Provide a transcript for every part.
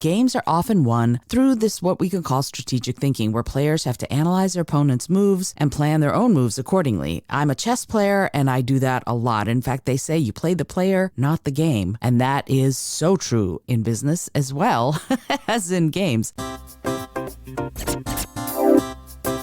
games are often won through this what we could call strategic thinking, where players have to analyze their opponent's moves and plan their own moves accordingly. I'm a chess player and I do that a lot. In fact, they say you play the player, not the game. And that is so true in business as well as in games.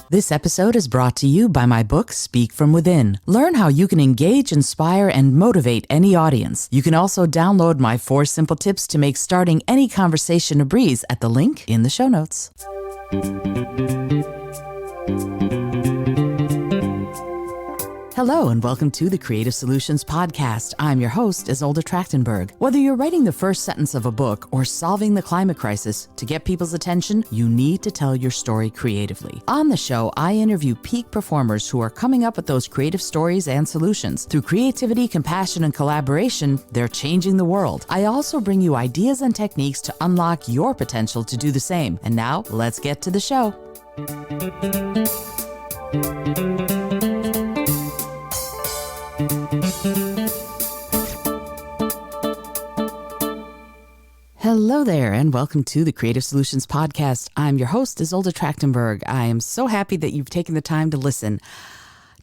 This episode is brought to you by my book, Speak From Within. Learn how you can engage, inspire, and motivate any audience. You can also download my 4 simple tips to make starting any conversation a breeze at the link in the show notes. Hello and welcome to the Creative Solutions Podcast. I'm your host, Isolde Trachtenberg. Whether you're writing the first sentence of a book or solving the climate crisis, to get people's attention, you need to tell your story creatively. On the show, I interview peak performers who are coming up with those creative stories and solutions. Through creativity, compassion, and collaboration, they're changing the world. I also bring you ideas and techniques to unlock your potential to do the same. And now, let's get to the show. Hello there, and welcome to the Creative Solutions Podcast. I'm your host, Isolde Trachtenberg. I am so happy that you've taken the time to listen.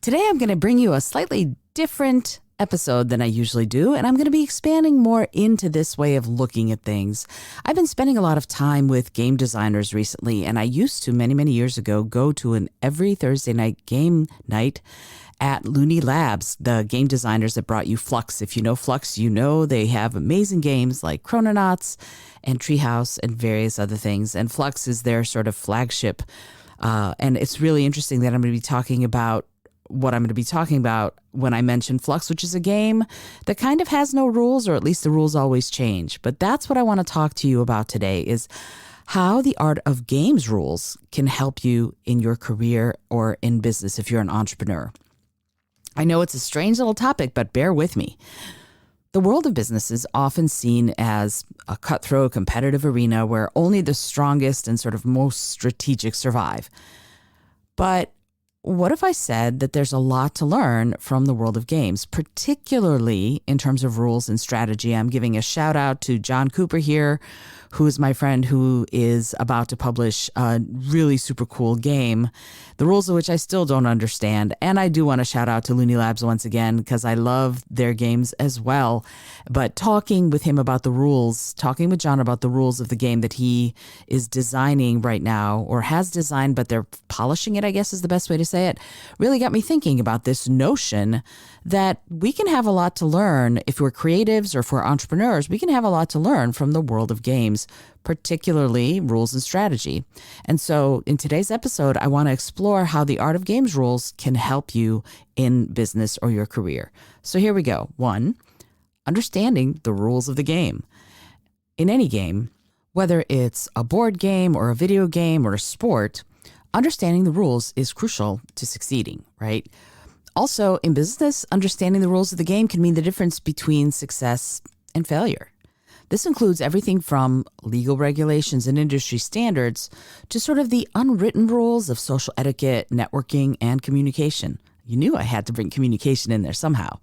Today, I'm going to bring you a slightly different episode than I usually do, and I'm going to be expanding more into this way of looking at things. I've been spending a lot of time with game designers recently, and I used to, many years ago, go to an every Thursday night game night at Looney Labs, the game designers that brought you Fluxx. If you know Fluxx, you know they have amazing games like Chrononauts and Treehouse and various other things. And Fluxx is their sort of flagship. And it's really interesting that I'm going to be talking about what I'm going to be talking about when I mention Fluxx, which is a game that kind of has no rules, or at least the rules always change. But that's what I want to talk to you about today, is how the art of games rules can help you in your career or in business if you're an entrepreneur. I know it's a strange little topic, but bear with me. The world of business is often seen as a cutthroat, competitive arena where only the strongest and sort of most strategic survive. But what if I said that there's a lot to learn from the world of games, particularly in terms of rules and strategy? I'm giving a shout out to John Cooper here, who is my friend who is about to publish a really super cool game, the rules of which I still don't understand. And I do want to shout out to Looney Labs once again, because I love their games as well. But talking with him about the rules, talking with John about the rules of the game that he is designing right now, or has designed, but they're polishing it, I guess is the best way to say it, really got me thinking about this notion that we can have a lot to learn if we're creatives or if we're entrepreneurs. We can have a lot to learn from the world of games, particularly rules and strategy. And so in today's episode, I want to explore how the art of games rules can help you in business or your career. So here we go. 1, understanding the rules of the game. In any game, whether it's a board game or a video game or a sport, understanding the rules is crucial to succeeding, right? Also, in business, understanding the rules of the game can mean the difference between success and failure. This includes everything from legal regulations and industry standards to sort of the unwritten rules of social etiquette, networking, and communication. You knew I had to bring communication in there somehow.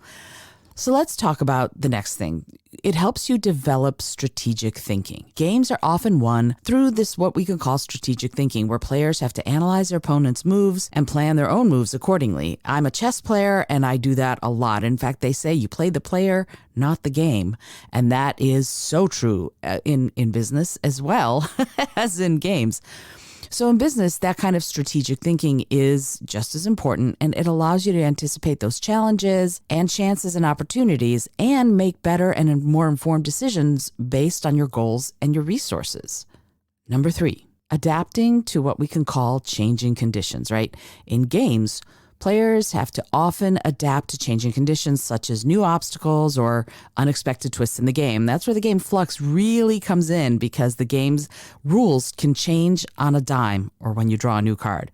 So let's talk about the next thing. It helps you develop strategic thinking. Games are often won through this what we can call strategic thinking, where players have to analyze their opponent's moves and plan their own moves accordingly. I'm a chess player and I do that a lot. In fact, they say you play the player, not the game. And that is so true in business as well as in games. So in business, that kind of strategic thinking is just as important, and it allows you to anticipate those challenges and chances and opportunities and make better and more informed decisions based on your goals and your resources. Number 3, adapting to what we can call changing conditions, right? In games, players have to often adapt to changing conditions such as new obstacles or unexpected twists in the game. That's where the game Fluxx really comes in, because the game's rules can change on a dime or when you draw a new card.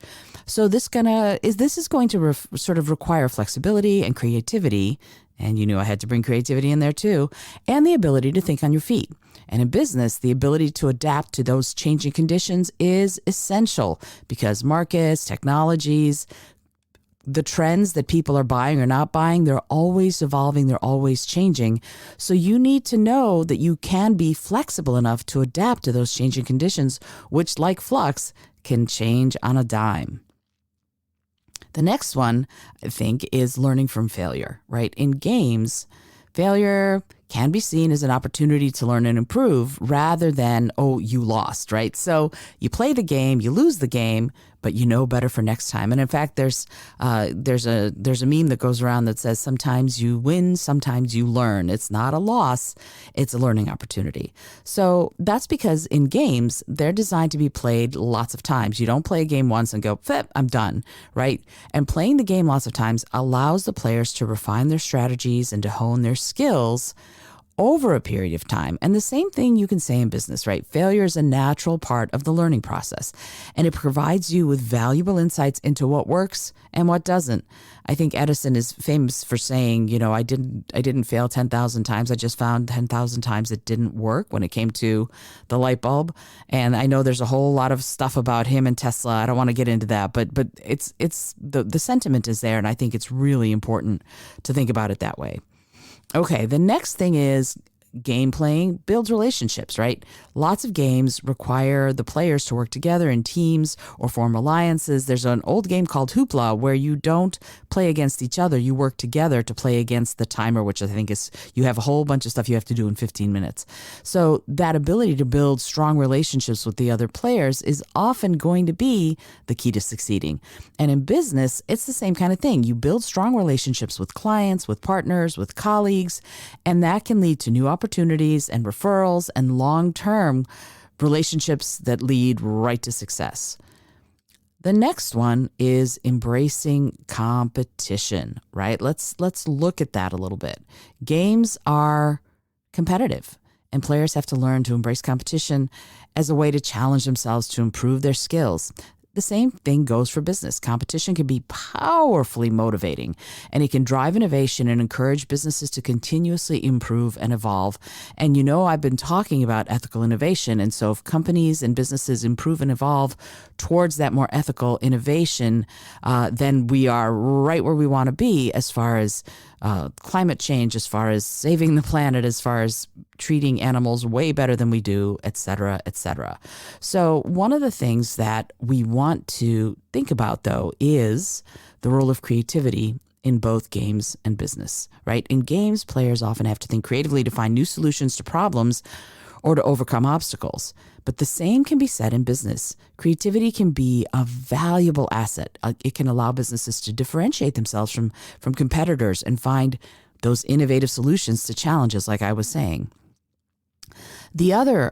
So this is going to sort of require flexibility and creativity, and you knew I had to bring creativity in there too, and the ability to think on your feet. And in business, the ability to adapt to those changing conditions is essential, because markets, technologies, the trends that people are buying or not buying, they're always evolving, they're always changing. So you need to know that you can be flexible enough to adapt to those changing conditions, which, like flux, can change on a dime. The next one, I think, is learning from failure, right? In games, failure can be seen as an opportunity to learn and improve rather than, oh, you lost, right? So you play the game, you lose the game, but you know better for next time. And in fact, there's a meme that goes around that says sometimes you win, sometimes you learn. It's not a loss, it's a learning opportunity. So that's because in games, they're designed to be played lots of times. You don't play a game once and go, I'm done, right? And playing the game lots of times allows the players to refine their strategies and to hone their skills over a period of time. And the same thing you can say in business, right? Failure is a natural part of the learning process, and it provides you with valuable insights into what works and what doesn't. I think Edison is famous for saying, I didn't fail 10,000 times. I just found 10,000 times it didn't work when it came to the light bulb. And I know there's a whole lot of stuff about him and Tesla. I don't want to get into that, but it's the sentiment is there, and I think it's really important to think about it that way. Okay, the next thing is game playing builds relationships, right? Lots of games require the players to work together in teams or form alliances. There's an old game called Hoopla where you don't play against each other. You work together to play against the timer, which I think is you have a whole bunch of stuff you have to do in 15 minutes. So that ability to build strong relationships with the other players is often going to be the key to succeeding. And in business, it's the same kind of thing. You build strong relationships with clients, with partners, with colleagues, and that can lead to new opportunities and referrals and long-term relationships that lead right to success. The next one is embracing competition, right? Let's look at that a little bit. Games are competitive, and players have to learn to embrace competition as a way to challenge themselves to improve their skills. The same thing goes for business. Competition can be powerfully motivating, and it can drive innovation and encourage businesses to continuously improve and evolve. And I've been talking about ethical innovation. And so if companies and businesses improve and evolve towards that more ethical innovation, then we are right where we want to be as far as climate change, as far as saving the planet, as far as treating animals way better than we do, et cetera, et cetera. So one of the things that we want to think about, though, is the role of creativity in both games and business, right? In games, players often have to think creatively to find new solutions to problems or to overcome obstacles. But the same can be said in business. Creativity can be a valuable asset. It can allow businesses to differentiate themselves from competitors and find those innovative solutions to challenges, like I was saying.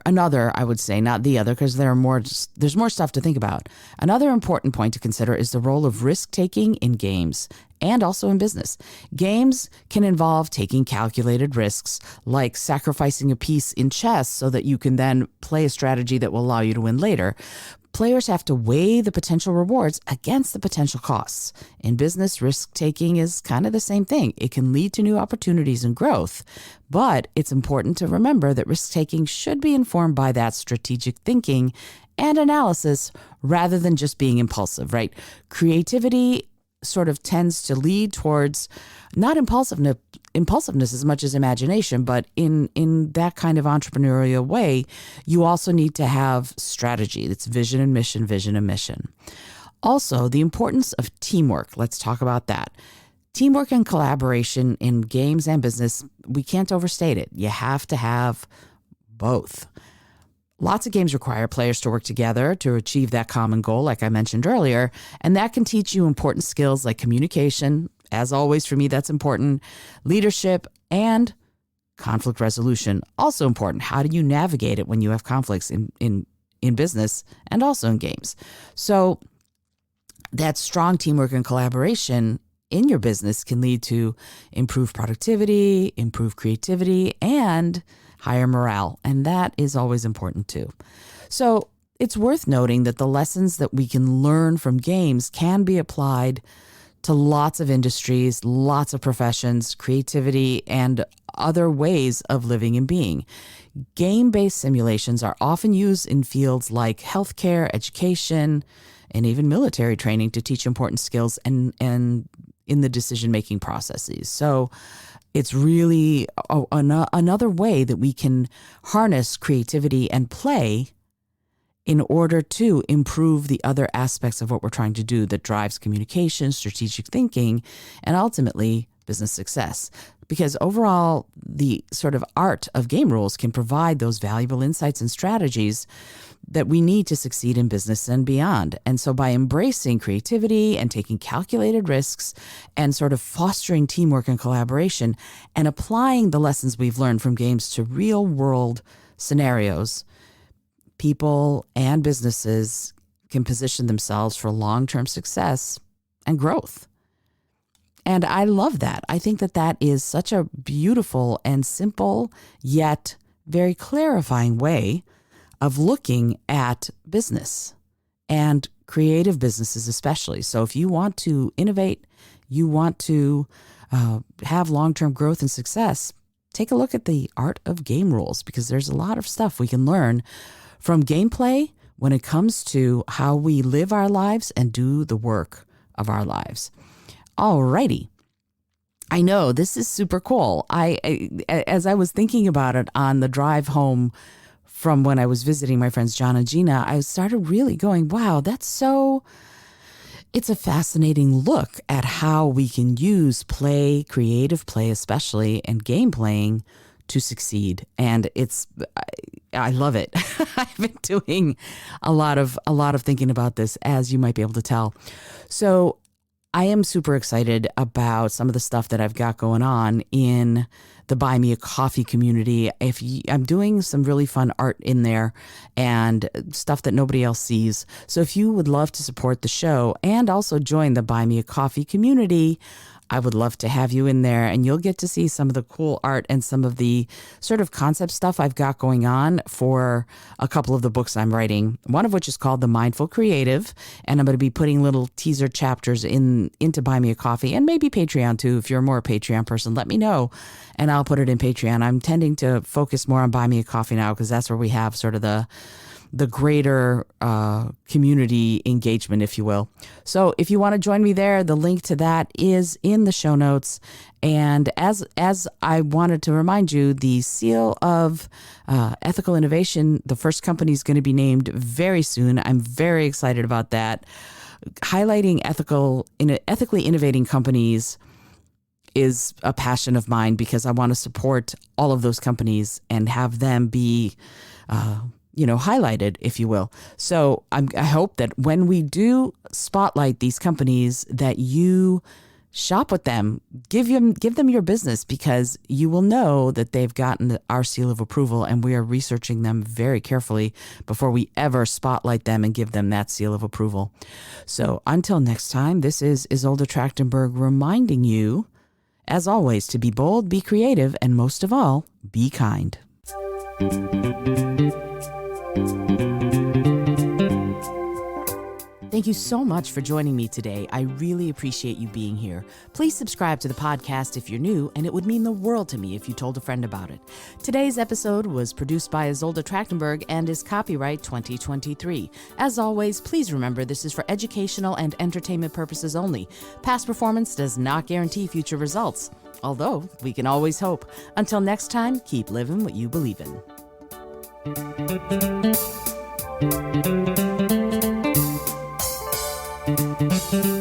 Another, I would say, not the other, because there's more stuff to think about. Another important point to consider is the role of risk-taking in games and also in business. Games can involve taking calculated risks, like sacrificing a piece in chess so that you can then play a strategy that will allow you to win later. Players have to weigh the potential rewards against the potential costs. In business, risk-taking is kind of the same thing. It can lead to new opportunities and growth, but it's important to remember that risk-taking should be informed by that strategic thinking and analysis rather than just being impulsive, right? Creativity sort of tends to lead towards not impulsiveness as much as imagination, but in that kind of entrepreneurial way, you also need to have strategy. It's vision and mission. Also, the importance of teamwork. Let's talk about that. Teamwork and collaboration in games and business, we can't overstate it. You have to have both. Lots of games require players to work together to achieve that common goal, like I mentioned earlier, and that can teach you important skills like communication. As always, for me, that's important. Leadership and conflict resolution, also important. How do you navigate it when you have conflicts in business and also in games? So that strong teamwork and collaboration in your business can lead to improved productivity, improved creativity, and higher morale. And that is always important too. So it's worth noting that the lessons that we can learn from games can be applied to lots of industries, lots of professions, creativity, and other ways of living and being. Game-based simulations are often used in fields like healthcare, education, and even military training to teach important skills and in the decision-making processes. So it's really another way that we can harness creativity and play in order to improve the other aspects of what we're trying to do that drives communication, strategic thinking, and ultimately business success. Because overall, the sort of art of game rules can provide those valuable insights and strategies that we need to succeed in business and beyond. And so by embracing creativity and taking calculated risks and sort of fostering teamwork and collaboration and applying the lessons we've learned from games to real world scenarios, people and businesses can position themselves for long-term success and growth. And I love that. I think that that is such a beautiful and simple yet very clarifying way of looking at business and creative businesses especially. So if you want to innovate, you want to have long-term growth and success, take a look at the art of game rules, because there's a lot of stuff we can learn from gameplay when it comes to how we live our lives and do the work of our lives. Alrighty. I know this is super cool. As I was thinking about it on the drive home from when I was visiting my friends John and Gina, I started really going, wow, it's a fascinating look at how we can use play, creative play especially, and game playing to succeed. And I love it. I've been doing a lot of thinking about this, as you might be able to tell. So I am super excited about some of the stuff that I've got going on in the Buy Me a Coffee community. I'm doing some really fun art in there and stuff that nobody else sees. So if you would love to support the show and also join the Buy Me a Coffee community, I would love to have you in there, and you'll get to see some of the cool art and some of the sort of concept stuff I've got going on for a couple of the books I'm writing, one of which is called The Mindful Creative, and I'm going to be putting little teaser chapters into Buy Me a Coffee, and maybe Patreon too. If you're more a Patreon person, let me know, and I'll put it in Patreon. I'm tending to focus more on Buy Me a Coffee now, because that's where we have sort of the greater community engagement, if you will. So if you want to join me there, the link to that is in the show notes. And as I wanted to remind you, the Seal of Ethical Innovation, the first company, is going to be named very soon. I'm very excited about that. Highlighting ethically innovating companies is a passion of mine, because I want to support all of those companies and have them be highlighted, if you will. So I hope that when we do spotlight these companies, that you shop with them, give them your business, because you will know that they've gotten our seal of approval, and we are researching them very carefully before we ever spotlight them and give them that seal of approval. So until next time, this is Isolde Trachtenberg reminding you, as always, to be bold, be creative, and most of all, be kind. Thank you so much for joining me today. I really appreciate you being here. Please subscribe to the podcast if you're new, and it would mean the world to me if you told a friend about it. Today's episode was produced by Isolde Trachtenberg and is copyright 2023. As always, please remember this is for educational and entertainment purposes only. Past performance does not guarantee future results, although we can always hope. Until next time, keep living what you believe in. Thank you.